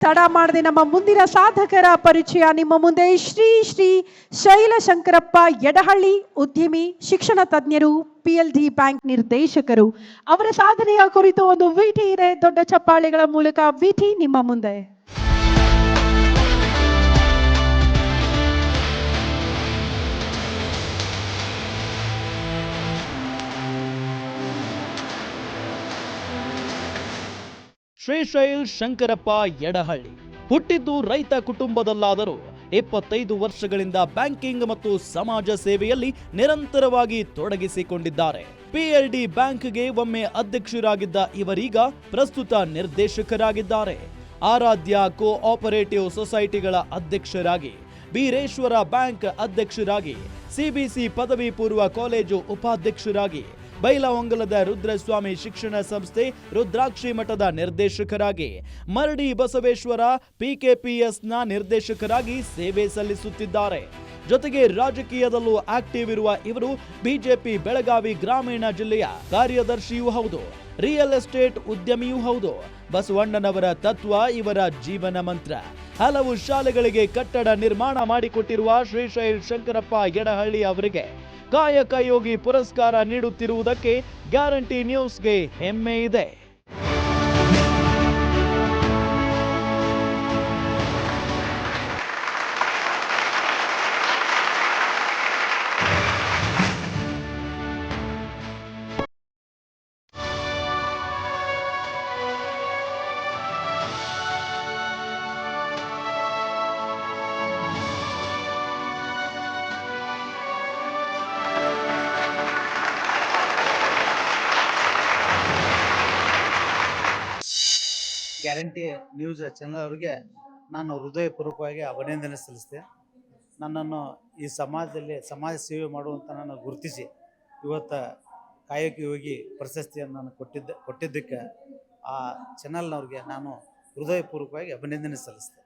ತಡ ಮಾಡದೆ ನಮ್ಮ ಮುಂದಿನ ಸಾಧಕರ ಪರಿಚಯ ನಿಮ್ಮ ಮುಂದೆ ಶ್ರೀ ಶ್ರೀ ಶೈಲಶಂಕರಪ್ಪ ಯಡಹಳ್ಳಿ, ಉದ್ಯಮಿ, ಶಿಕ್ಷಣ ತಜ್ಞರು, PLD ಬ್ಯಾಂಕ್ ನಿರ್ದೇಶಕರು. ಅವರ ಸಾಧನೆಯ ಕುರಿತು ಒಂದು ವಿಟಿ ಇದೆ. ದೊಡ್ಡ ಚಪ್ಪಾಳೆಗಳ ಮೂಲಕ ವಿಟಿ ನಿಮ್ಮ ಮುಂದೆ. ಶ್ರೀ ಶೈಲ್ ಶಂಕರಪ್ಪ ಯಡಹಳ್ಳಿ ಹುಟ್ಟಿದ್ದು ರೈತ ಕುಟುಂಬದಲ್ಲಾದರೂ 25 ವರ್ಷಗಳಿಂದ ಬ್ಯಾಂಕಿಂಗ್ ಮತ್ತು ಸಮಾಜ ಸೇವೆಯಲ್ಲಿ ನಿರಂತರವಾಗಿ ತೊಡಗಿಸಿಕೊಂಡಿದ್ದಾರೆ. PLD ಬ್ಯಾಂಕ್ಗೆ ಒಮ್ಮೆ ಅಧ್ಯಕ್ಷರಾಗಿದ್ದ ಇವರೀಗ ಪ್ರಸ್ತುತ ನಿರ್ದೇಶಕರಾಗಿದ್ದಾರೆ. ಆರಾಧ್ಯ ಕೋಆಪರೇಟಿವ್ ಸೊಸೈಟಿಗಳ ಅಧ್ಯಕ್ಷರಾಗಿ, ಬೀರೇಶ್ವರ ಬ್ಯಾಂಕ್ ಅಧ್ಯಕ್ಷರಾಗಿ, CBC ಪದವಿ ಪೂರ್ವ ಕಾಲೇಜು ಉಪಾಧ್ಯಕ್ಷರಾಗಿ, ಬೈಲಹೊಂಗಲದ ರುದ್ರಸ್ವಾಮಿ ಶಿಕ್ಷಣ ಸಂಸ್ಥೆ ರುದ್ರಾಕ್ಷಿ ಮಠದ ನಿರ್ದೇಶಕರಾಗಿ, ಮರಡಿ ಬಸವೇಶ್ವರ PKPSನ ನಿರ್ದೇಶಕರಾಗಿ ಸೇವೆ ಸಲ್ಲಿಸುತ್ತಿದ್ದಾರೆ. ಜೊತೆಗೆ ರಾಜಕೀಯದಲ್ಲೂ ಆಕ್ಟಿವ್ ಇರುವ ಇವರು ಬಿಜೆಪಿ ಬೆಳಗಾವಿ ಗ್ರಾಮೀಣ ಜಿಲ್ಲೆಯ ಕಾರ್ಯದರ್ಶಿಯೂ ಹೌದು, ರಿಯಲ್ ಎಸ್ಟೇಟ್ ಉದ್ಯಮಿಯೂ ಹೌದು. ಬಸವಣ್ಣನವರ ತತ್ವ ಇವರ ಜೀವನ ಮಂತ್ರ. ಹಲವು ಶಾಲೆಗಳಿಗೆ ಕಟ್ಟಡ ನಿರ್ಮಾಣ ಮಾಡಿಕೊಟ್ಟಿರುವ ಶ್ರೀ ಶೈಲ್ ಶಂಕರಪ್ಪ ಯಡಹಳ್ಳಿ ಅವರಿಗೆ ಕಾಯಕ ಯೋಗಿ ಪುರಸ್ಕಾರ ನೀಡುತ್ತಿರುವುದಕ್ಕೆ ಗ್ಯಾರಂಟಿ ನ್ಯೂಸ್ಗೆ ಹೆಮ್ಮೆ ಇದೆ. ಗ್ಯಾರಂಟಿ ನ್ಯೂಸ್ ಚಾನಲ್ ಅವರಿಗೆ ನಾನು ಹೃದಯಪೂರ್ವಕವಾಗಿ ಅಭಿನಂದನೆ ಸಲ್ಲಿಸಿದೆ. ನನ್ನನ್ನು ಈ ಸಮಾಜದಲ್ಲಿ ಸಮಾಜ ಸೇವೆ ಮಾಡುವಂಥ ನಾನು ಗುರುತಿಸಿ ಇವತ್ತು ಕಾಯಕ ಯೋಗಿ ಪ್ರಶಸ್ತಿಯನ್ನು ನಾನು ಕೊಟ್ಟಿದ್ದಕ್ಕೆ ಆ ಚಾನಲ್ನವ್ರಿಗೆ ನಾನು ಹೃದಯಪೂರ್ವಕವಾಗಿ ಅಭಿನಂದನೆ ಸಲ್ಲಿಸಿದೆ.